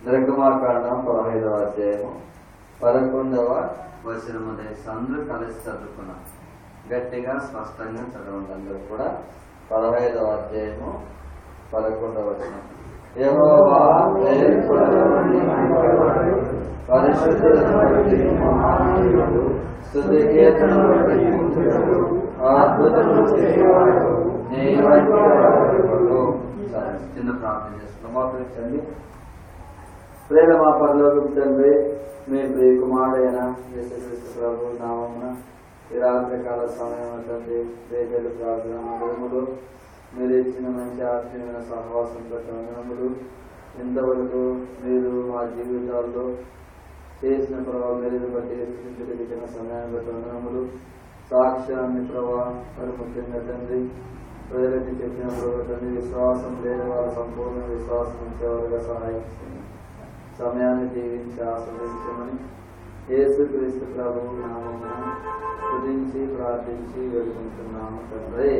నిర్గమాకాండం 15వ అధ్యాయము 11వ వచనము. అందరూ కలిసి చదువుకున్నాం. గట్టిగా స్పష్టంగా చదవండి అందరూ కూడా. 15వ అధ్యాయము 11వ వచనం. యెహోవా పరిశుద్ధుడు, స్తుతి కీర్తనలు ప్రకటించుటకు అద్భుతములు చేయువాడు నీ వంటి వాడు. చిన్న ప్రార్థన చేస్తున్నాం. మోకరించండి. ప్రేమ మా పరలోకపు తండ్రి, మీ ప్రియ కుమారుడైన యేసుక్రీస్తు ప్రభు నామమున ఈ రాత్రికాల సమయం తండ్రి రేపటి ప్రార్థన మందిరములు మీరు ఇచ్చిన మంచి ఆత్మీయమైన సహవాసంతో వందనములు. ఇంతవరకు మీరు మా జీవితాల్లో చేసిన ప్రభావం మీరు బట్టి ఇచ్చిన సమయాన్ని బట్టి వందనములు. సాక్ష్యాన్ని ప్రభావం మరి ముఖ్యంగా తండ్రి ప్రజలకి చెప్పిన ప్రభావ తండ్రి విశ్వాసం లేని వారు సంపూర్ణ విశ్వాసం ఇచ్చేవారుగా సహాయం సమయాన్ని జీవించి ఆస్వాదించమని యేసుక్రీస్తు ప్రభువు నామమున స్తుతించి ప్రార్థించి వేడుకుంటున్నాము తండ్రి.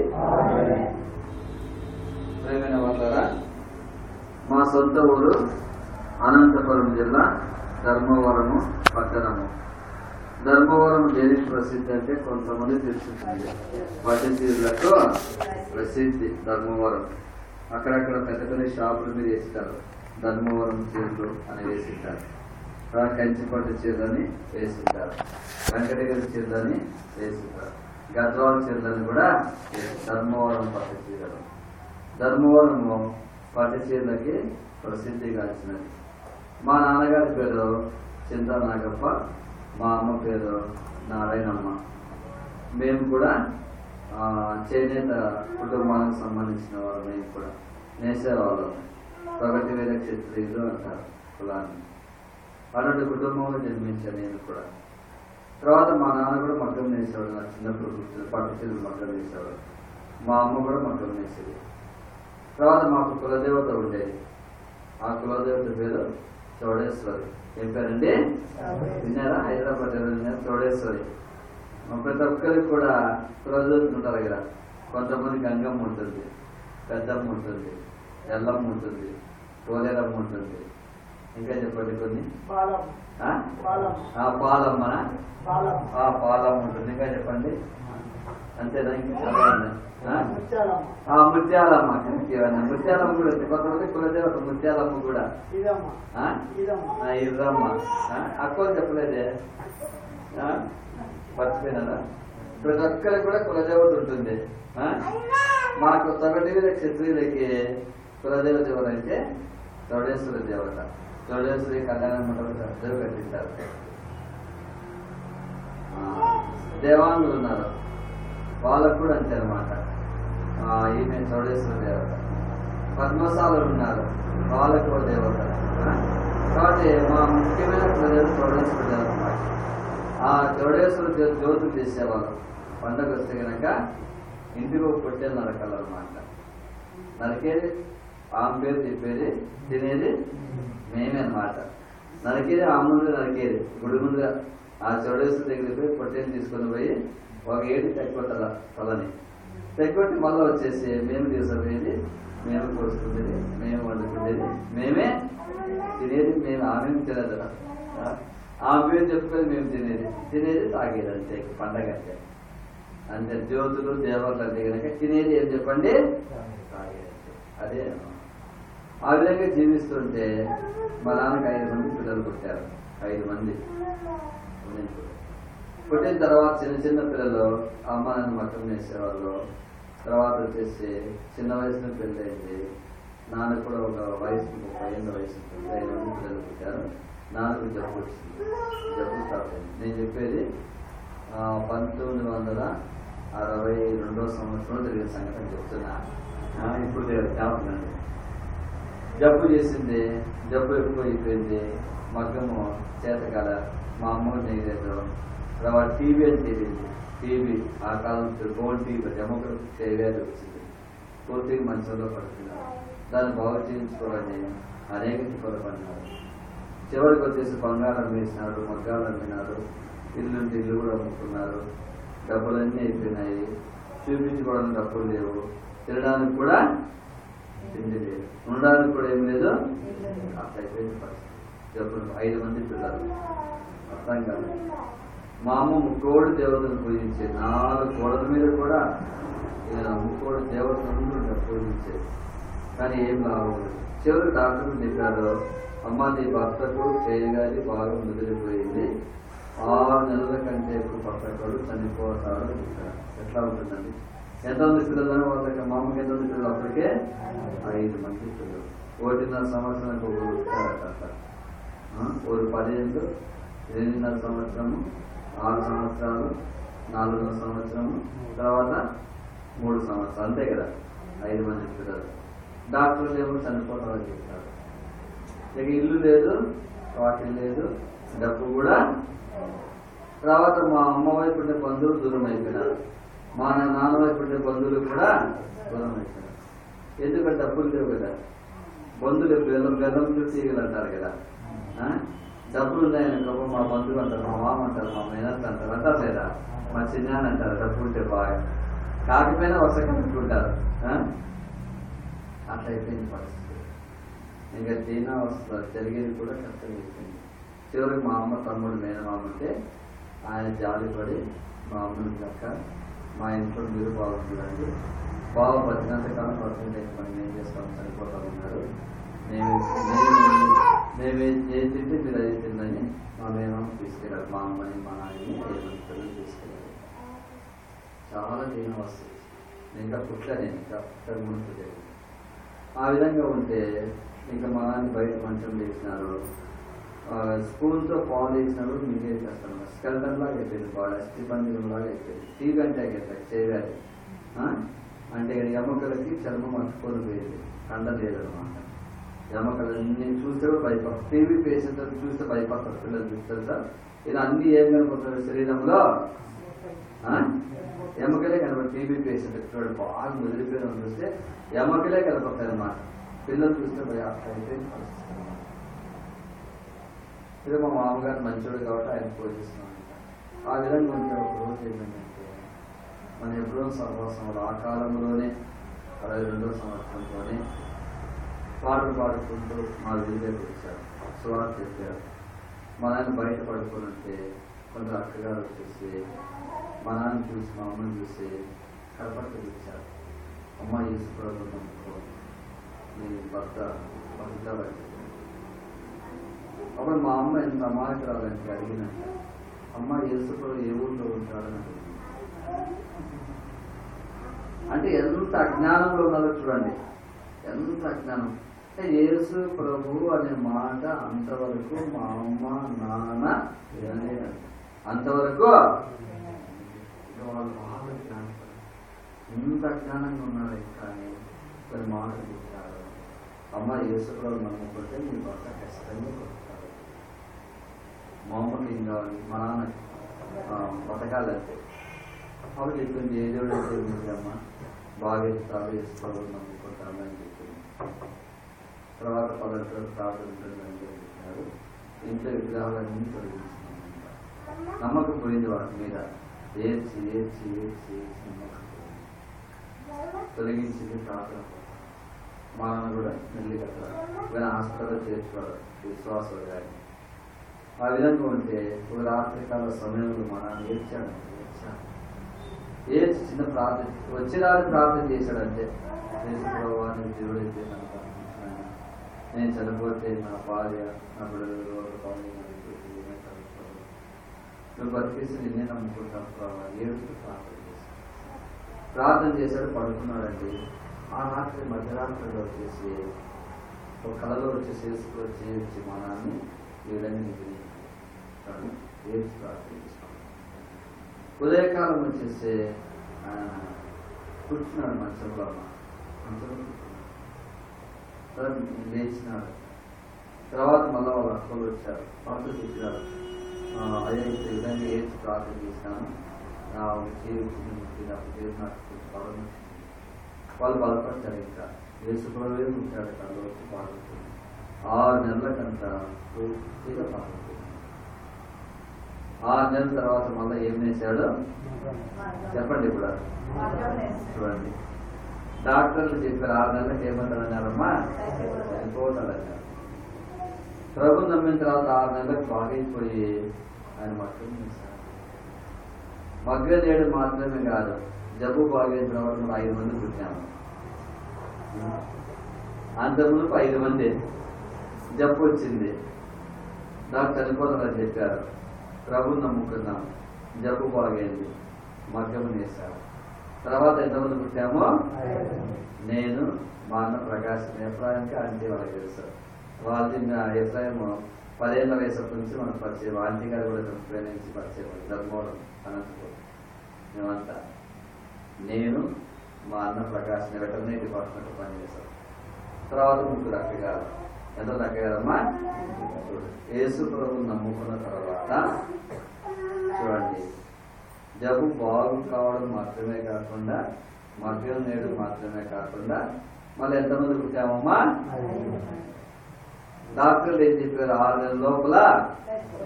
ప్రియమైన వాళ్ళారా, మా సొంత ఊరు అనంతపురం జిల్లా ధర్మవరము పట్టణము. ధర్మవరం దేనికి ప్రసిద్ధి అంటే కొంతమంది తెలుసుకుంది, పట్టుచీరలకు ప్రసిద్ధి ధర్మవరం. అక్కడక్కడ పెద్ద పెద్ద షాపులు మీద వేస్తారు, ధర్మవరం చీరలు అని వేసింటారు. కంచి పట్టు చీరలని వేసింటారు, వెంకటగిరి చీరలని వేసింటారు, గద్వాల చీరలని కూడా ధర్మవరం పట్టు చీరలు. ధర్మవరము పట్టు చీరలకి ప్రసిద్ధిగాంచినది. మా నాన్నగారి పేరు చింతా నాగప్ప, మా అమ్మ పేరు నారాయణమ్మ. మేము కూడా చేనేత కుటుంబానికి సంబంధించిన వాళ్ళు. మేము కూడా నేసేవాళ్ళం. ప్రగతి వేద క్షత్రియులు అంటారు కులాన్ని. అలాంటి కుటుంబంలో జన్మించాను నేను కూడా. తర్వాత మా నాన్న కూడా మగ్గం వేసేవాడు. నా చిన్నప్పుడు పట్టు చీరలు మగ్గం వేసేవాడు. మా అమ్మ కూడా మగ్గం వేసేది. తర్వాత మాకు కులదేవత ఉండేది. ఆ కులదేవత పేరు చౌడేశ్వరి. ఏం పేరండి? విన్నారా? హైదరాబాద్ విన్నారా? చౌడేశ్వరి. ప్రతి ఒక్కరికి కూడా కులదేవతలు ఉంటారు కదా. కొంతమంది గంగమ్మ ఉంటుంది, పెద్దమ్మ ఉంటుంది, ఎల్లమ్మ ఉంటుంది, పోలేరమ్మ ఉంటుంది. ఇంకా చెప్పండి కొన్ని. పాలమ్మ ఉంటుంది. ఇంకా చెప్పండి. అంతేనా? ఇంకా చదవండి. ముత్యాలమ్మ. ముత్యాలమ్మ కూడా కొంతమంది కులదేవత. ముత్యాలమ్మ కూడా ఇర్రమ్మ. అక్కని చెప్పలేదే, మర్చిపోయినారా? ప్రతి ఒక్కరికి కూడా కులదేవత ఉంటుంది. మాకు తొగటి మీద క్షత్రియులకి కులదేవత ఎవరంటే చౌడేశ్వరి దేవత. చౌడేశ్వరి కళ్యాణ మండపం కట్టించారు. దేవాంగులు ఉన్నారు, వాళ్ళకు కూడా అంతే అనమాట. ఈమె చౌడేశ్వరి దేవత. పద్మశాలు ఉన్నారు, వాళ్ళకు కూడా దేవత. కాబట్టి మా ముఖ్యమైన ప్రజలు చౌడేశ్వరి దేవత అన్నమాట. ఆ చౌడేశ్వరి జ్యోతులు చేసేవాళ్ళు. పండుగ వస్తే కనుక ఇంటికి ఒక పొట్టేలు నరకాలన్నమాట. నరికేది ఆమె పేరు చెప్పేది, తినేది మేమే అన్నమాట. నరికేది ఆ ముందు నరికేది గుడి ముందుగా ఆ చౌడేశ్వరి దగ్గరికి పోయి పొట్టేలు తీసుకొని పోయి ఒక ఏడు తెక్కొట్టాల తలని. తెక్కొట్టి మళ్ళీ వచ్చేసి మేము తీసుకుపోయేది, మేము కోసుకునేది, మేము వండుకునేది, మేమే తినేది. మేము ఆమె తినదు, ఆమె పేరు చెప్పుకొని మేము తినేది తాగేది. అంతే పండగ అంటే. అంతే. జ్యోతులు దేవతలు అంటే కనుక తినేది ఏం చెప్పండి? తాగేది. అదే ఆ విధంగా జీవిస్తుంటే మా నాన్నకి 5 మంది పిల్లలు పుట్టారు. 5 మంది పుట్టిన తర్వాత చిన్న చిన్న పిల్లలు అమ్మ నన్ను మట్టం వేసేవాళ్ళు. తర్వాత వచ్చేసి చిన్న వయసులో పెళ్ళయింది. నాన్నకు కూడా ఒక వయసు 30 ఏళ్ళ వయసు ఉంటుంది. 5 మంది పిల్లలు పుట్టారు. నాన్నకు జబ్బు వచ్చింది. జబ్బు స్టార్ట్ అయింది. నేను చెప్పేది 1962 సంవత్సరంలో జరిగిన సంఘటన చెప్తున్నా. ఇప్పుడు జ్ఞాపకం. జబ్బు చేసింది. జబ్బు ఎక్కువ అయిపోయింది. మగ్గము చేతకాల. మా అమ్మకు నేయలేదు. తర్వాత టీవీ అని తెలియదు. టీవీ ఆ కాలం గోల్డ్ టీవీ డెమోక్రటిక్ టీవీ అని వచ్చింది. పూర్తిగా మంచంలో పడుతున్నారు. దాన్ని బాగు చేయించుకోవాలని అనేక పొరపడినారు. చివరికి వచ్చేసి బంగారం వేసినారు, మగ్గాలు అమ్మినారు, ఇల్లుంటే ఇల్లు కూడా అమ్ముకున్నారు. డబ్బులన్నీ అయిపోయినాయి. చూపించుకోవడానికి డబ్బులు లేవు, తినడానికి కూడా తిండి లేదు, ఉండడానికి కూడా ఏం లేదు. అట్లా అయిపోయింది పరిస్థితి. జబ్బులు 5 మంది పిల్లలు. అర్థం కాదు. మా అమ్మ 3 దేవతలు పూజించేది. 4 గోడల మీద కూడా 3 దేవతలు పూజించేది. కానీ ఏం లాభం. చివరికి డాక్టర్లు చెప్పారు, అమ్మ నీ భర్తకు చేయగాలి బాగా ముదిరిపోయింది, 6 నెలల కంటే ఎక్కువ పట్టకూడదు, చనిపోతాడు అని చెప్పారు. ఎట్లా ఉంటుందండి? ఎంతమంది పిల్లలు వాళ్ళకి? మా అమ్మకి ఎంతమంది పిల్లలు? అప్పటికే 5 మంది పిల్లలు. 1.5 సంవత్సరానికి ఒకరు వచ్చారట. ఒక 10 ఏళ్ళు, 8.5 సంవత్సరము, 6 సంవత్సరాలు, 4వ సంవత్సరము, తర్వాత 3 సంవత్సరాలు, అంతే కదా 5 మంది పిల్లలు. డాక్టర్లు ఏమో చనిపోతారని చెప్తారు. ఇక ఇల్లు లేదు, వాకిల్ లేదు, డబ్బు కూడా. తర్వాత మా అమ్మ వైపు ఉండే బంధువులు దూరం అయిపోయినారు, మా నాన్న వైపు ఉండే బంధువులు కూడా దూరం అయిపోయినారు. ఎందుకంటే డబ్బులు లేవు కదా. బంధువులు బెల్లం తీగలు అంటారు కదా. డబ్బులు ఉన్నాయనుకో మా బంధువులు అంటారు, మా మామ అంటారు, మా మేనత్ అంటారు, అంటారు లేదా, మా చిన్న అంటారు. డబ్బు ఉంటే బాగా, కాకపోయినా వరుసగా పెట్టుకుంటారు. అట్లా అయిపోయింది పరిస్థితి. ఇంకా దీనావస్థ జరిగేది కూడా కష్టం అయిపోయింది. చివరికి మా అమ్మ తమ్ముడు మేనమామ ఉంటే ఆయన జాలిపడి మా అమ్మని లెక్క మా ఇంట్లో మీరు బాగుంటుందండి, బాగా బతికినంత కాలం బతికితే మనం ఏం చేస్తాం, చనిపోతా ఉన్నారు, మేము ఏం తింటే మీరు అది తిందని మా మేనమామ తీసుకెళ్ళారు. మా అమ్మని మా నాయని 5 మంది పిల్లలు తీసుకెళ్ళారు. చాలా దీనావస్థ. ఇంకా పుట్టలే, ఇంకా పుట్టక ముందు జరిగింది. ఆ విధంగా ఉంటే ఇంకా మా నాన్న బయట మంచం వేసినారు, స్పూన్తో పాలు వేసినారు, మింగేసేస్తాను. స్కెల్టన్ లాగా అయిపోయింది, బాగా అస్థిపంజరం లాగా అయిపోయింది. టీవీ అంటే చేయాలి అంటే ఎముకలకి చర్మం అట్టుకొని పోయింది, కండ లేదనమాట. ఎముకలన్నీ చూస్తే కూడా భయపడతారు. టీవీ పేషెంట్ చూస్తే భయపడతారు పిల్లలు. చూస్తారు సార్, ఇలా అన్ని ఏం కనపడతారు శరీరంలో? ఎముకలే కనపడతారు. టీవీ పేషెంట్ చూడండి, బాగా ముదిరిపోయిన చూస్తే ఎముకలే కనపడతాయి అన్నమాట. పిల్లలు చూస్తే అట్లా అయిపోయింది పరిస్థితి. ఇది మా మామగారు మంచోడు కాబట్టి ఆయన పోషిస్తున్నాం. ఆ విధంగా ఉంటే ఒక రోజు ఏంటంటే, మన ఎప్పుడో సర్వసంలో ఆ కాలంలోనే 62వ సంవత్సరంలోనే పాటలు పాడుకుంటూ మా వీధిలోకి వచ్చారు, సువార్త చెప్పారు. మా నాన్న బయట పడుకొని ఉంటే కొందరు అక్కగారు వచ్చేసి మా నాన్న చూసి మా అమ్మని చూసి కడపట్టు ఇచ్చారు. అమ్మ యేసుప్రభువు నమ్ముకో, నీ భర్త బతుకుతాడని. అప్పుడు మా అమ్మ ఎంత అమాయకురాలంటే అడిగినట్ట, అమ్మ యేసుప్రభువు ఏ ఊళ్ళో ఉంటాడని అడిగింది. అంటే ఎంత అజ్ఞానంలో ఉన్నదో చూడండి, ఎంత అజ్ఞానం. అంటే యేసు ప్రభు అనే మాట అంతవరకు మా అమ్మ నాన్న వినలేదు. అంతవరకు వాళ్ళు బాగా జ్ఞానం, ఎంత అజ్ఞానంగా ఉన్నారు. కానీ కొన్ని మాటలు చెప్తారు, అమ్మ యేసు ప్రభు నమ్ముకుంటే మీ భర్త ఖచ్చితంగా కొడతారు. మా అమ్మకి ఏం కావాలి, మా నాన్న బతకాలంటే. అప్పుడు చెప్పింది, ఏ దేవుడు అయితే ఉంది అమ్మ బాగా ఇస్తారు, యేసు ప్రభు నమ్ముకుంటాను అని చెప్పింది. తర్వాత 10 ప్రార్థన ఉంటుందని చెప్పారు. ఇంట్లో విగ్రహాలన్నీ తొలగించుకున్నాం. నమ్మకం పోయింది వాటి మీద. ఏడ్చి ఏడ్చి ఏడ్చి ఏడ్చి నమ్మకం తొలగించింది ప్రార్థన. మా నాన్న కూడా మెల్లిగా కానీ హాస్పిటల్లో చేర్చుకోవాలి విశ్వాసం కానీ. ఆ విధంగా ఉంటే ఒక రాత్రికాల సమయంలో మా నాన్న ఏడ్చాడు. ఏడ్చి చిన్న ప్రార్థన వచ్చినాడు, ప్రార్థన చేశాడంటే, యేసుప్రభువు దేవుడైతే నన్ను పంపించాను, నేను చనిపోతే నా భార్య నా బిడ్డలు నువ్వు బతికేసి నిన్నే నమ్ముకుంటాను ప్రభావ. ఏడుస్తూ ప్రార్థన చేశాడు, పడుకున్నాడండి. ఆ రాత్రి మధ్యరాత్రిలో వచ్చేసి ఒక కళలో వచ్చేసి యేసుకు మా నాన్ని ఈ విధంగా ఏడ్చి ప్రార్థన చేస్తాను. ఉదయకాలం వచ్చేసి కూర్చున్నాడు మంచంలో, లేచినాడు. తర్వాత మళ్ళీ వాళ్ళ అక్కలు వచ్చారు, వాళ్ళు చెప్పినారు, అదే ఈ విధంగా ఏడ్చి ప్రార్థన చేసినాను, వాళ్ళు బలపడతారు. ఇంకా యేసుప్రభువే ఉంటాడు కళ్ళు వచ్చి పాడుతుంది. 6 నెలలకంతా పూర్తిగా పాడుతుంది. 6 నెలల తర్వాత మళ్ళీ ఏం వేశాడు చెప్పండి. ఇప్పుడు చూడండి, డాక్టర్లు చెప్పారు 6 నెలలకు ఏమంటారన్నారమ్మా, చనిపోతాడన్నారు. ప్రభు నమ్మిన తర్వాత 6 నెలలకు బాగైపోయి ఆయన మగ్గం వేశారు. మగ్గం వేయడం మాత్రమే కాదు, జబ్బు బాగైన తర్వాత 5 మంది పుట్టాము. అంతకుముందు 5 మంది జబ్బు వచ్చింది, నాకు చనిపోతామని చెప్పారు. ప్రభుని నమ్ముకున్నాం, జబ్బు బాగైంది, మగ్గం వేశారు. తర్వాత ఎంతమంది పుట్టామో, నేను, మా అన్న ప్రకాశం, ఎఫ్రాయిమ్కి ఆంటీ వాళ్ళకి తెలుసు. వాళ్ళది ఎఫ్రాయిమ్ 10 ఏళ్ళ వయసు నుంచి మనకు పరిచయం. ఆంటీ గారు కూడా నుంచి పరిచయం. ధర్మవరం, అనంతపురం. మేమంతా, నేను, మా అన్న ప్రకాశం వెటర్నరీ డిపార్ట్మెంట్ పనిచేశాం. తర్వాత 3 అక్కగారు. ఎంత అక్కగారమ్మా? యేసు ప్రభువుని నమ్ముకున్న తర్వాత చూడండి, జబ్బు బాగు కావడం మాత్రమే కాకుండా, మగ్గం నేడు మాత్రమే కాకుండా, మళ్ళీ ఎంతమంది పుట్టామమ్మా? డాక్టర్లు ఏం చెప్పారు? 6 నెలల లోపల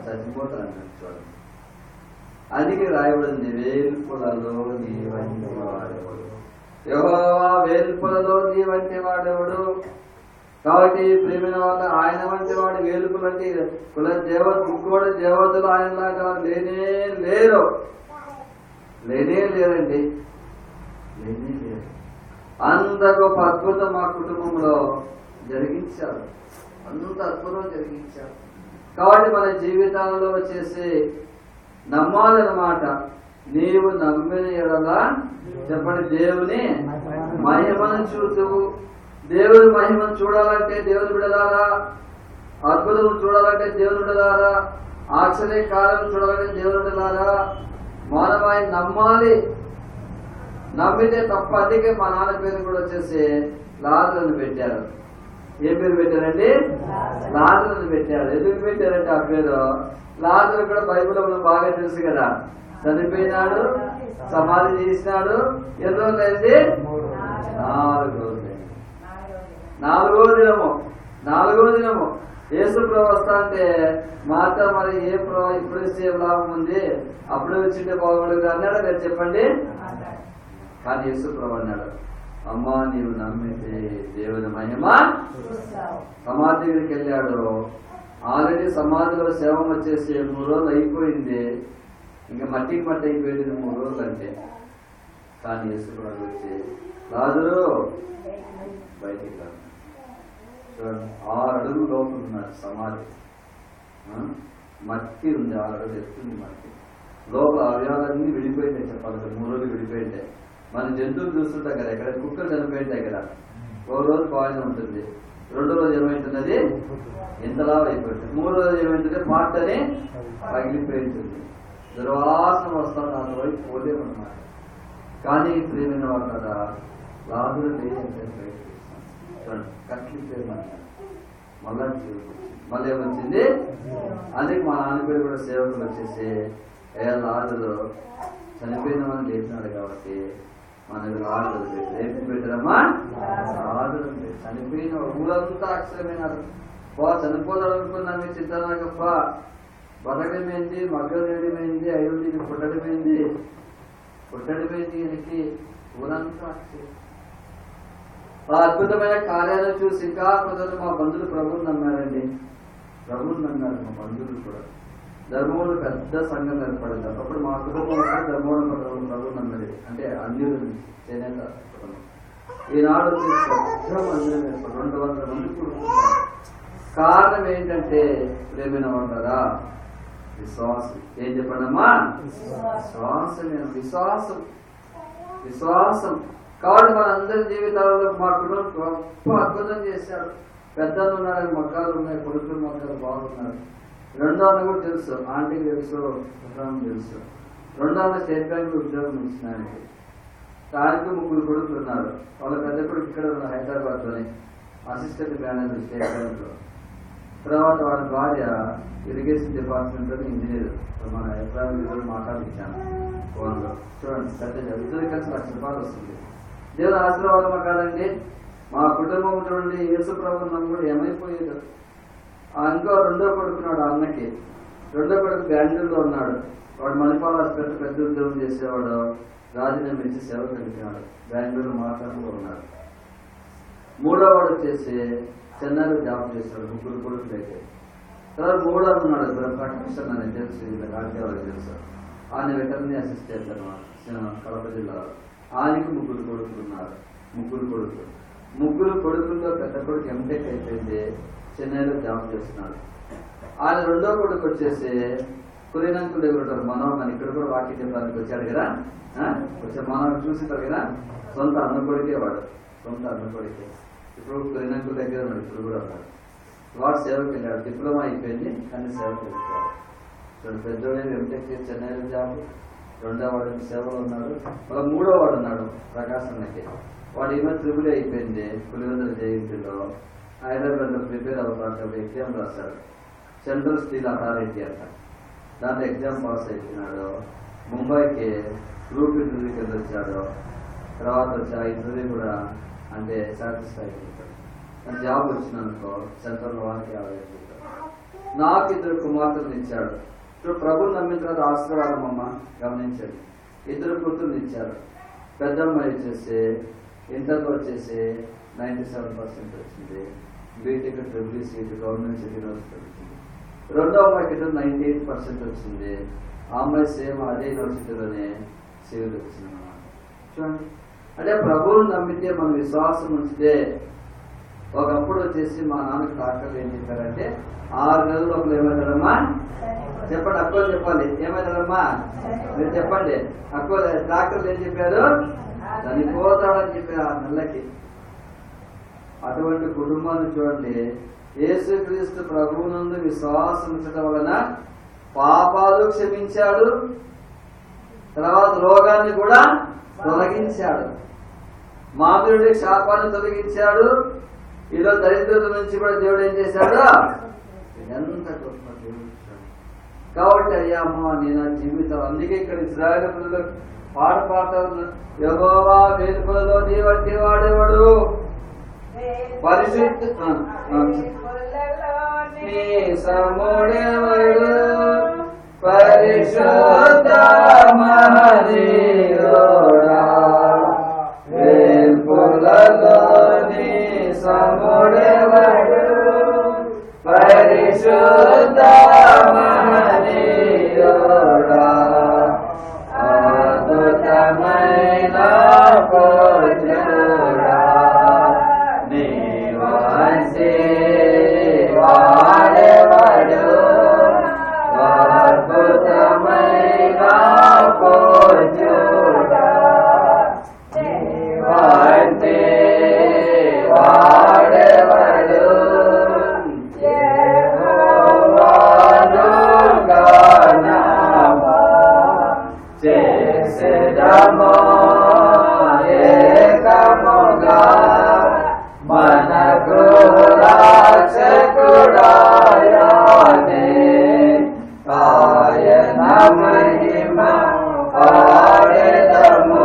చచ్చిపోతారు. చూడండి, అందుకే రాయబడింది, వేల్పులలో నీ వంటి వాడేవాడు, యెహోవా వేల్పులలో నీ వంటి వాడేవాడు. కాబట్టి ప్రేమైన వాళ్ళ ఆయన వంటి వాడు వేలుపులు అంటే కుల ముక్కుడు దేవతలు ఆయనలాగా లేనే లేరు, లేనే లేరండి, లేనే లేరు. అంత గొప్ప అద్భుతం మా కుటుంబంలో జరిగించారు, అంత అద్భుతం జరిగించారు. కాబట్టి మన జీవితాలలో చేసే నమ్మాలన్నమాట. నీవు నమ్మిన ఎడల చెప్పండి, దేవుని మహిమను చూతువు. దేవుని మహిమను చూడాలంటే దేవుని బిడలారా, అద్భుతం చూడాలంటే దేవుని బిడలారా, ఆశ్చర్య కార్యం చూడాలంటే దేవుని బిడలారా, మనం ఆయన నమ్మాలి. నమ్మితే తప్ప. అందుకే మా నాన్న పేరు కూడా వచ్చేసి లాజరుని పెట్టారు. ఏ పేరు పెట్టారండి? లాజరుని పెట్టారు. ఎందుకు పెట్టారంటే ఆ పేరు, లాజరు కూడా బైబిల్లో బాగా తెలుసు కదా, చనిపోయినాడు, సమాధి చేసినాడు. ఎన్ని రోజులు అయింది? 4 రోజులు. 4వ దినము, 4వ దినము యేసు ప్రభు వస్తా అంటే మాత మరి ఏ ప్రభు ఇప్పుడు ఇస్తే లాభం ఉంది, అప్పుడే వచ్చింటే బాగుండదు అన్నాడు కదా, చెప్పండి. కానీ యేసు ప్రభు అన్నాడు, అమ్మా నీవు నమ్మితే దేవుని మహిమ. సమాధి దగ్గరికి వెళ్ళాడు. ఆల్రెడీ సమాధిలో శవం వచ్చేసి 3 రోజులు అయిపోయింది, ఇంకా మట్టికి మట్టి అయిపోయింది 3 రోజులు అంటే. కానీ యేసు ప్రభు వచ్చి, లాజరు బయటికి రా. 6 అడుగులు లోపల ఉన్నారు సమాధి, మట్టి ఉంది, 6 అడుగులు ఎత్తుంది మట్టి. లోపల అవయవాలన్నీ విడిపోయింటాయి. చెప్పాలి, 3 రోజులు విడిపోయింటాయి. మన జంతువులు చూస్తుంటాం కదా, ఎక్కడ కుక్కలు చనిపోయింటాయి కదా, 1 రోజు బాగానే ఉంటుంది, 2వ రోజు ఏమైంటున్నది, ఇంతలా అయిపోతుంది, 3వ రోజు ఏమైంటుంది, పార్ట్ అని పగిలిపోయింటుంది, దుర్వాసన వస్తాను, దాని వైపు పోలేమన్నమాట. కానీ ప్రేమైన వాళ్ళు కదా, లాజరు లేదంటే కట్లిపోయేమన్నారు. మళ్ళా మళ్ళీ ఏమొచ్చింది, అందుకే మా నాన్న పేరు కూడా సేవకులు వచ్చేసి, లాజరు చనిపోయిన వాళ్ళు లేచినాడు కాబట్టి మనకు లాజరు పెట్టారు. ఏమి పెట్టారమ్మా? లాజరు పెట్టారు. చనిపోయిన ఊరంతా అక్షరమైనారు. చనిపోతాడు అనుకున్నాను, మీ చిత్తానగప్ప బతకడమైంది, మగ్గం వేయడమైంది, 5 పుట్టడమైంది, ఈయనకి ఊరంతా అక్షరం. ఆ అద్భుతమైన కార్యాలను చూసి ఇంకా కొందరు మా బంధువులు ప్రభువుని నమ్మారండి. ప్రభువుని నమ్మారు మా బంధువులు కూడా. ధర్మవులు పెద్ద సంఘం ఏర్పడింది. అప్పుడు మా కుటుంబం ధర్మవులు ప్రభువుని నమ్మది, అంటే అన్యుల నుంచి చేనేత. ఈనాడు పెద్ద మందిరం ఏర్పడి 200 మంది కూడుకుంటారు. కారణం ఏంటంటే ప్రేమైన ఉంటారా, విశ్వాసం. ఏం చెప్పండమ్మా? విశ్వాసమే, విశ్వాసం, విశ్వాసం. కాబట్టి మన అందరి జీవితాలలో మా కుటుంబం గొప్ప అద్భుతం చేశాడు. పెద్దలు ఉన్నారు, మొక్కలు ఉన్నాయి, కొడుకులు మొక్కలు బాగున్నారు. 2వ అన్న కూడా తెలుసు, ఆంటీకి తెలుసు, తెలుసు. 2వ అన్న స్టేట్ బ్యాంక్ ఉద్యోగం ఇచ్చిన ఆయనకి. ఆయనకు 3 కొడుకులు ఉన్నారు. వాళ్ళ పెద్ద కొడుకు ఇక్కడ ఉన్నారు, హైదరాబాద్ లోని అసిస్టెంట్ మేనేజర్ స్టేట్ బ్యాంక్ లో. తర్వాత వాడి భార్య ఇరిగేషన్ డిపార్ట్మెంట్ లోని ఇంజనీర్. మన ఎప్పుడు మాట్లాడించాను ఫోన్లో. చూడండి, పెద్ద ఇద్దరు కలిసి ₹1,00,000 వస్తుంది. దేవుని ఆశీర్వాదమా కాదండి? మా కుటుంబం చూడండి, యేసు ప్రభువుని నమ్ముడు ఏమైపోయేది. ఇంకో 2వ కొడుకున్నాడు అన్నకి. 2వ కొడుకు బెంగళూరులో ఉన్నాడు. వాడు మణిపాల్ హాస్పిటల్ పెద్ద ఉద్యోగం చేసేవాడు. రాజీనామా ఇచ్చి సేవ కలిపినాడు, బెంగళూరు మాట్లాడుతూ ఉన్నాడు. 3వ వాడు వచ్చేసి చెన్నైలో జాబ్ చేశాడు. 3 కొడుకులు అయితే తర్వాత మూడో ఉన్నాడు కృష్ణ అని తెలుసు, కాంతి వాళ్ళకి తెలుసు. ఆయన వెటర్నరీ అసిస్టెంట్ అనమాట కడప జిల్లాలో. ఆయనకు ముగ్గురు కొడుకులు ఉన్నారు. ముగ్గురు కొడుకుల్లో పెద్ద కొడుకు ఎంటెక్ అయిపోయింది, చెన్నైలో జాబ్ చేస్తున్నాడు. ఆయన రెండో కొడుకు వచ్చేసి కురీనంకులు ఎవరుంటారు మనోహర్ అని, ఇక్కడ కూడా వాక్యం చెప్పడానికి వచ్చాడు కదా. వచ్చే మనోహర్ చూసినారు కదా, సొంత అన్న కొడుకే వాడు, సొంత అన్న కొడుకే. ఇప్పుడు కురీనంకుల దగ్గర ఉన్నాడు, ఇప్పుడు కూడా ఉన్నాడు. వాడు సేవకి వెళ్ళాడు, డిప్లొమా అయిపోయింది కానీ సేవకి వెళ్ళాడు. పెద్దోడే ఎంటెక్ చెన్నైలో జాబ్, రెండో వాడు సేవలో ఉన్నాడు. మళ్ళీ మూడో వాడు ఉన్నాడు ప్రకాశంకి, వాడు ఈమె ట్రిపుల్ అయిపోయింది పులివెందుల జయంతిలో. హైదరాబాద్లో ప్రిపేర్ అవుతాడు, ఎగ్జామ్ రాశాడు. సెంట్రల్ స్టీల్ అథారిటీ అంట, దాంట్లో ఎగ్జామ్ పాస్ అయిపోయినాడు. ముంబైకి గ్రూప్ ఇంటర్వ్యూ కింద వచ్చాడు. తర్వాత వచ్చి ఆ ఇంటర్వ్యూ కూడా అంటే సాటిస్ఫై అయిపోతాడు. కానీ జాబ్ వచ్చినందుకో సెంట్రల్ వాళ్ళకి ఆలోచిస్తాడు. నాకు 2 కుమార్తెలు ఇచ్చాడు. ఇప్పుడు ప్రభుని నమ్మిన తర్వాత ఆశీర్వాదం అమ్మ గమనించండి. 2 కూతుర్లు ఇచ్చారు. పెద్దమ్మాయి వచ్చేసి ఇంటర్లో వచ్చేసి 97% వచ్చింది. BTech triple seat government city university వచ్చింది. రెండో అమ్మాయికి 98% వచ్చింది. ఆ అమ్మాయి సేమ్ అదే యూనివర్సిటీలోనే సివిల్ వచ్చింది అన్నమాట. చూడండి, అంటే ప్రభువును నమ్మితే మన విశ్వాసం ఉంచితే. ఒకప్పుడు వచ్చేసి మా నాన్నకి డాక్టర్లు ఏం చెప్పారంటే 6 నెలలు ఒకరు ఏమవుతారమ్మా చెప్పండి, అక్కువ చెప్పాలి. ఏమవుతారమ్మా మీరు చెప్పండి. అక్కువ డాక్టర్లు ఏం చెప్పారు, చనిపోతాడని చెప్పారు 6 నెలలకి. అటువంటి కుటుంబాన్ని చూడండి. యేసుక్రీస్తు ప్రభువునందు విశ్వాసం ఉంచడం వలన పాపాలు క్షమించాడు, తర్వాత రోగాన్ని కూడా తొలగించాడు, మాధురుడి శాపాన్ని తొలగించాడు. ఇలా దరిద్రత నుంచి కూడా దేవుడు ఏం చేశాడు, ఎంత గొప్ప దేవుడు. కాబట్టి అయ్యామ్మా నేను జీవితం. అందుకే ఇక్కడ ఇశ్రాయేలు ప్రజలకు పాట పాడతారు, యెహోవా వేలుపులలో నీ వంటి వాడేవాడు, పరిశుద్ధ నీ సముడేవాడు, పరిశుద్ధ మహనీయుడా, వేల్పులలో నీ సముడేవాడు, పరిశుద్ధ మహనీయుడా, అద్భుతమైన పూజ్యుడా, నీ వంటి వాడెవడు, అద్భుతమైన పూజ్యుడా, నీ వంటి వాడెవడు, యెహోవాను గానము చేసెదము ఏకముగా, మనకు రక్షకుడాయనే, ఆయన మహిమ పాడెదము,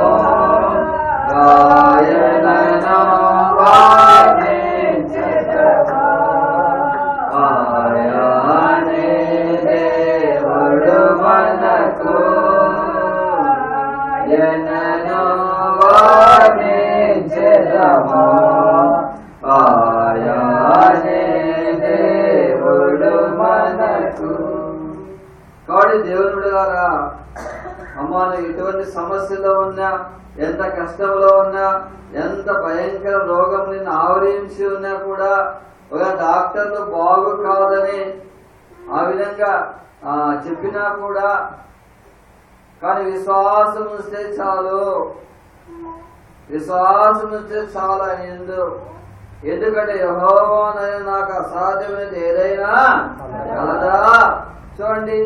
ఆయనను వర్ణించెదము, ఆయనే దేవుడు మనకు, ఆయనను వర్ణించెదము, ఆయనే దేవుడు మనకు. కాబట్టి దేవుడు గారా అమ్మాను ఎటువంటి సమస్యలో ఉన్నా, ఎంత కష్టంలో ఉన్నా, ఎంత భయంకర రోగం నిన్ను ఆవరించి ఉన్నా కూడా, ఒక డాక్టర్లు బాగు కాదని ఆ విధంగా చెప్పినా కూడా, కానీ విశ్వాసం ఉంటే చాలు, విశ్వాసం ఉంటే చాలు అని ఎందుకంటే యెహోవానైన నాకు అసాధ్యమైనది ఏదైనా కలదా. చూడండి,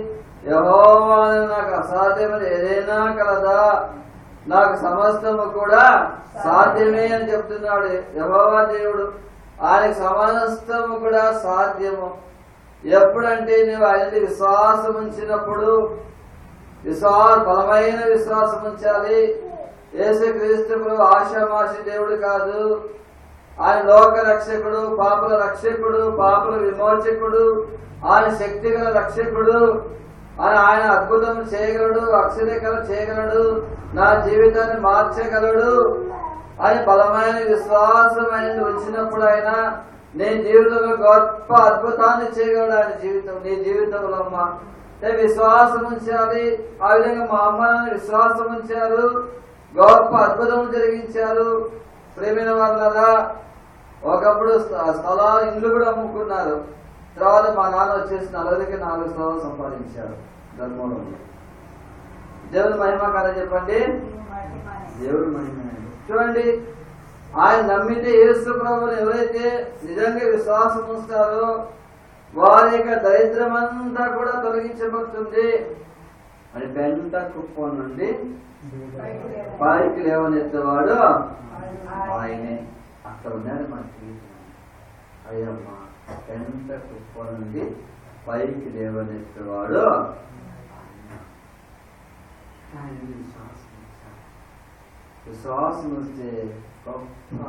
యెహోవానైన నాకు అసాధ్యమైనది ఏదైనా కలదా, నాకు సమస్తము కూడా సాధ్యమే అని చెప్తున్నాడు యెహోవా దేవుడు. ఆయనకి సమస్తము కూడా సాధ్యము. ఎప్పుడంటే నువ్వు ఆయన విశ్వాసం ఉంచినప్పుడు, బలమైన విశ్వాసం ఉంచాలి. యేసుక్రీస్తు ప్రభు ఆశామాషి దేవుడు కాదు. ఆయన లోక రక్షకుడు, పాపుల రక్షకుడు, పాపుల విమోచకుడు, ఆయన శక్తిగల రక్షకుడు. ఆయన అద్భుతం చేయగలడు, అక్షరేఖలు చేయగలడు, నా జీవితాన్ని మార్చగలడు. ఆయన బలమైన విశ్వాసం ఆయన ఉంచినప్పుడు ఆయన నీ జీవితంలో గొప్ప అద్భుతాన్ని చేయగలడు ఆయన జీవితం. నీ జీవితంలో అమ్మా విశ్వాసం ఉంచాలి. ఆ విధంగా మా అమ్మ నాన్న విశ్వాసం ఉంచారు, గొప్ప అద్భుతం జరిగించారు. ప్రేమైన వాళ్ళరా, ఒకప్పుడు స్థలాలు ఇల్లు కూడా అమ్ముకున్నారు. తర్వాత మా నాన్న వచ్చేసి 40కి 4 స్థలాలు సంపాదించారు ధర్మంలో. దేవుని మహిమ కదా చెప్పండి. దేవుడి మహిమ చూడండి. ఆయన నమ్మితే యేసు ప్రభువుని ఎవరైతే నిజంగా విశ్వాసం ఉంచుతారో వారి యొక్క దరిద్రం అంతా కూడా తొలగించబడుతుంది. మరి పెంట కుప్పం నుండి పైకి లేవనెత్తేవాడు ఆయనే. అక్కడ ఉన్నాడు మనకి. అయ్యమ్మా, పెంట కుప్పం నుండి పైకి లేవనెత్తేవాడు విశ్వాసం వస్తే గొప్ప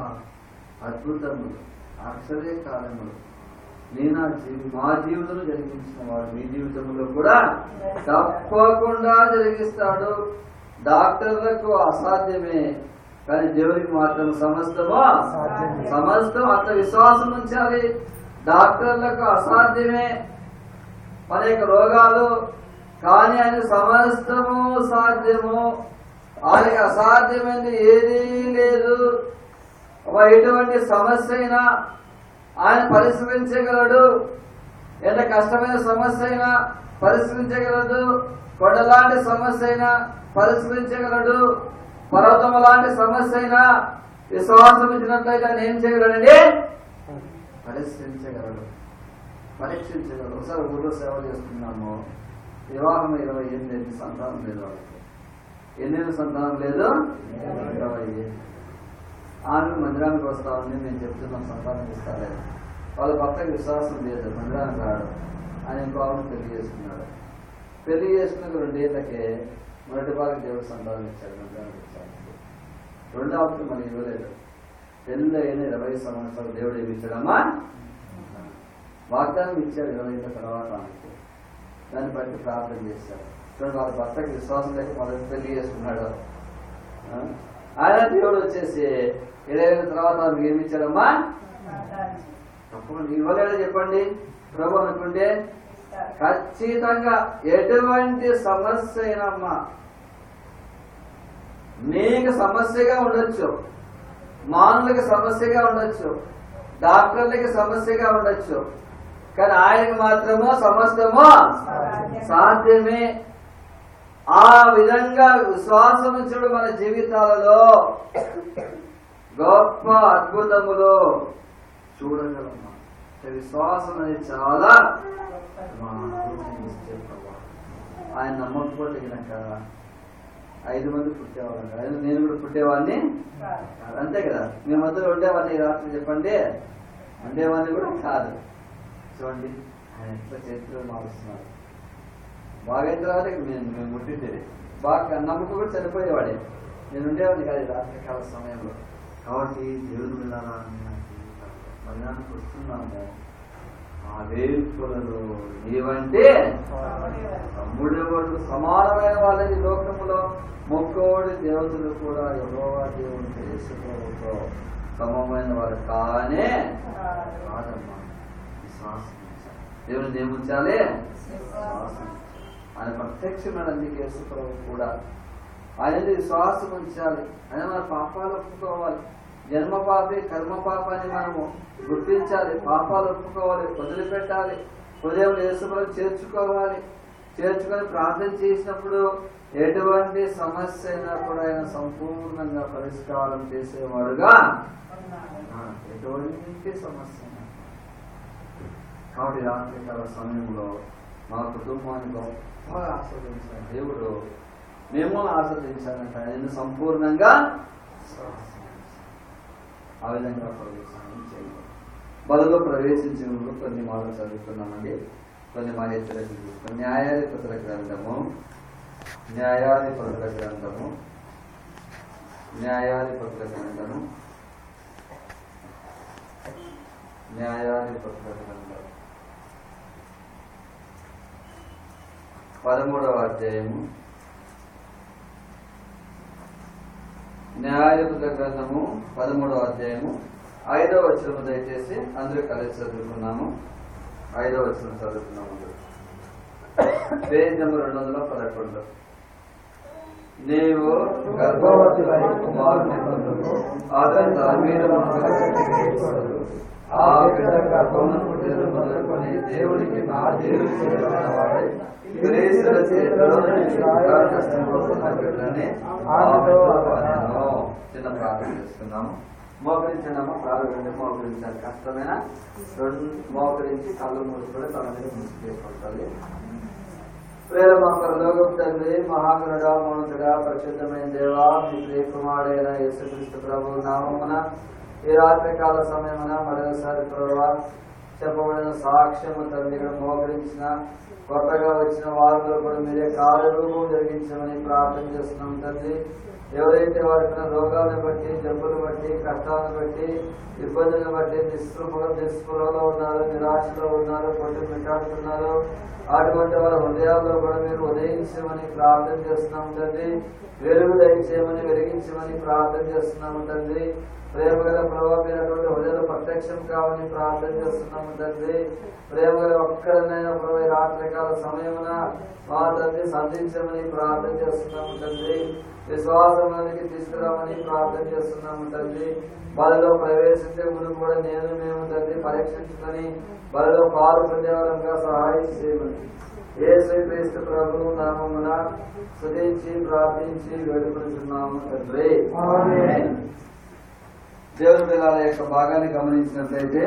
అద్భుతములు, ఆశ్చర్యకార్యములు మా జీవితంలో జరిగించిన వాడు మీ జీవితంలో కూడా తప్పకుండా జరిగిస్తాడు. డాక్టర్లకు అసాధ్యమే, కానీ దేవుడికి మాత్రం సమస్తం అంత విశ్వాసం ఉంచాలి. డాక్టర్లకు అసాధ్యమే అనేక రోగాలు, కానీ ఆయన సమస్తము సాధ్యము. ఆయనకి అసాధ్యమైనది ఏదీ లేదు. ఎటువంటి సమస్య అయినా ఆయన పరిష్కరించగలడు. ఎంత కష్టమైన సమస్య అయినా పరిష్కరించగలడు. కొండలాంటి సమస్య అయినా పరిష్కరించగలడు. పర్వతం లాంటి సమస్య అయినా విశ్వాసం ఇచ్చినట్లయితే ఆయన ఏం చేయగలడండి? పరీక్షించగలడు. ఒకసారి ఊళ్ళో సేవ చేస్తున్నాము. వివాహం 28 సంతానం లేదు వాళ్ళకి. ఎన్ని సంతానం లేదు? 20. ఆమె మందిరానికి వస్తామని నేను చెప్తున్నాను, సంతానం ఇస్తాలేదు. వాళ్ళ భర్తకి విశ్వాసం లేదు, మందిరానికి రాడు. ఆయన ఇంకో ఆమెను పెళ్లి చేసుకున్నాడు. పెళ్లి చేసుకున్న 2 ఏళ్ళకే మొదటి భాగం దేవుడు సంతానం ఇచ్చాడు, మందిరానికి ఇచ్చాడు. 2వ ఆమెకు మనం ఇవ్వలేదు. పెళ్ళి అయిన 20 సంవత్సరాలు దేవుడు ఏమి ఇచ్చాడమ్మా? వాగ్దానం ఇచ్చాడు 20 ఏళ్ళ తర్వాత ఆమెకు. దాన్ని బట్టి ప్రార్థన చేశాడు. చూడండి, వాళ్ళ భర్తకి విశ్వాసం లేక మొదటి పెళ్లి చేసుకున్నాడు. ఆయన దేవుడు వచ్చేసి 20 ఏళ్ళ తర్వాత ఆమెకు ఏమి ఇచ్చాడమ్మా? తప్పకుండా ఇవ్వలేదా చెప్పండి? ప్రభు అనుకుంటే ఖచ్చితంగా ఎటువంటి సమస్య అయినమ్మా మీకు సమస్యగా ఉండొచ్చు, మానవులకి సమస్యగా ఉండొచ్చు, డాక్టర్లకి సమస్యగా ఉండొచ్చు, కానీ ఆయనకి మాత్రము సమస్తము సాధ్యమే. ఆ విధంగా విశ్వాసం ఉంచుడు మన జీవితాలలో గొప్ప అద్భుతములు చూడగలమా. విశ్వాసం అనేది చాలా ఆయన నమ్మకపోతే కనుక 5 మంది పుట్టేవాళ్ళం. నేను కూడా పుట్టేవాడిని అంతే కదా. మీ మధ్యలో ఉండేవాడిని రాత్రి చెప్పండి, ఉండేవాడిని కూడా కాదు. చూడండి ఆయన ఎట్లా చరిత్ర మారుస్తున్నారు. బాగైన తర్వాత మేము ముట్టింటే బాగా నమ్మకం కూడా చనిపోయేవాడే. నేను ఉండేవాడిని కాదు రాత్రి కాల సమయంలో. కాబట్టి దేవుడు వెళ్ళాలా మరణానికి వస్తున్నాము. ఆ వేడుకలలో నీవంటే తమ్ముడెవడు సమానమైన వాళ్ళని లోకములో మొక్కోడి దేవతలు కూడా యెహోవా దేవుని యేసుతో సమమైన వారు కానే కాదమ్మా. విశ్వాసం దేవుని ఏముంచాలి? ఆయన ప్రత్యక్షమైన అందుకే యేసు ప్రభువు కూడా ఆయన విశ్వాసం ఉంచాలి. ఆయన మన పాపాలు ఒప్పుకోవాలి. జన్మ పాపి కర్మ పాపాన్ని మనము గుర్తించాలి. పాపాలు ఒప్పుకోవాలి, వదిలిపెట్టాలి. హృదయం యేసు ప్రభువు చేర్చుకోవాలి. చేర్చుకొని ప్రార్థన చేసినప్పుడు ఎటువంటి సమస్య అయినా కూడా ఆయన సంపూర్ణంగా పరిష్కారం చేసేవాడుగా ఎటువంటి సమస్య. కాబట్టి రాత్రికాల సమయంలో మా కుటుంబాన్ని గొప్పగా ఆస్వాదించిన దేవుడు మిమ్మల్ని ఆస్వాదించాలంట. ఆయన సంపూర్ణంగా ఆ విధంగా ప్రవేశం చేయాలి. బలలో ప్రవేశించే ముందు కొన్ని మాటలు చదువుతున్నామండి. కొన్ని మా హెచ్చరికలు. న్యాయాధిపతుల గ్రంథము న్యాయాధిపతుల గ్రంథము 13వ అధ్యాయము. న్యాయాధిపతుల గ్రంథము 13వ అధ్యాయము 5వ వచనం దయచేసి అందరూ కలిసి చదువుకున్నాము. 5వ వచనం చదువుకున్నాము. Page number 211. నీవు గర్భవతి కుమారుని పొందుకు అతని మీద ఆ బిడ్డ గర్భమును పుట్టిన మొదలుకొని దేవుడికి నా దేవుడు చేరుకున్న వాడై గ్రేసుల చేతిలో బిడ్డని చిన్న ప్రార్థన చేసుకున్నాము. మోకరించడమా ప్రారంభండి. మోకరించాలి. కష్టమైన మోకరించి కళ్ళు మూసుకొని తన మీద ముసుగు చేసుకుంటాలి. ప్రేమ పరలోకపు తండ్రి, మహాగణుడా, మౌనుడా, పరిశుద్ధమైన దేవా, మీ ప్రియ కుమారుడైన యేసుక్రీస్తు ప్రభువు నామమున ఈ రాత్రికాల సమయమున మరోసారి ప్రభువా చెప్పబడిన సాక్ష్యము తండ్రి మోకరించిన కొత్తగా వచ్చిన వారిలో కూడా మీరే కార్యరూపం జరిగించమని ప్రార్థన చేస్తున్నాం తండ్రి. ఎవరైతే వారికి రోగాలను బట్టి, జబ్బులు బట్టి, కష్టాలను బట్టి, ఇబ్బందులను బట్టి నిస్పృహలో ఉన్నారు, నిరాశలో ఉన్నారు, కొట్టు మిట్టాడుతున్నారు, అటువంటి వారి హృదయాల్లో కూడా మీరు ఉదయించమని ప్రార్థన చేస్తున్నాము తండ్రి. వెలుగు దయచేయమని, వెలిగించమని ప్రార్థన చేస్తున్నాము తండ్రి. ప్రేమ గల ప్రభావమైనటువంటి హృదయాలు ప్రత్యక్షం కావని ప్రార్థన చేస్తున్నాము తండ్రి. ప్రేమ గల ఒక్కరినైనా ప్రభు రాత్రికాల సమయమున మా తండ్రి సంధించమని ప్రార్థన చేస్తున్నాము తండ్రి. విశ్వాసంలోనికి తీసుకురామని ప్రార్థన చేస్తున్నాము తండ్రి. బలలో ప్రవేశించే ముందు కూడా మేము తండ్రి పరీక్షించుకొని బలలో పాలు పొందేవారంగా సహాయం చేయమని యేసుక్రీస్తు ప్రభువు నామమున స్తుతించి ప్రార్థించి వేడుకుంటున్నాము తండ్రి. దేవుని పిల్లల యొక్క భాగాన్ని గమనించినట్లయితే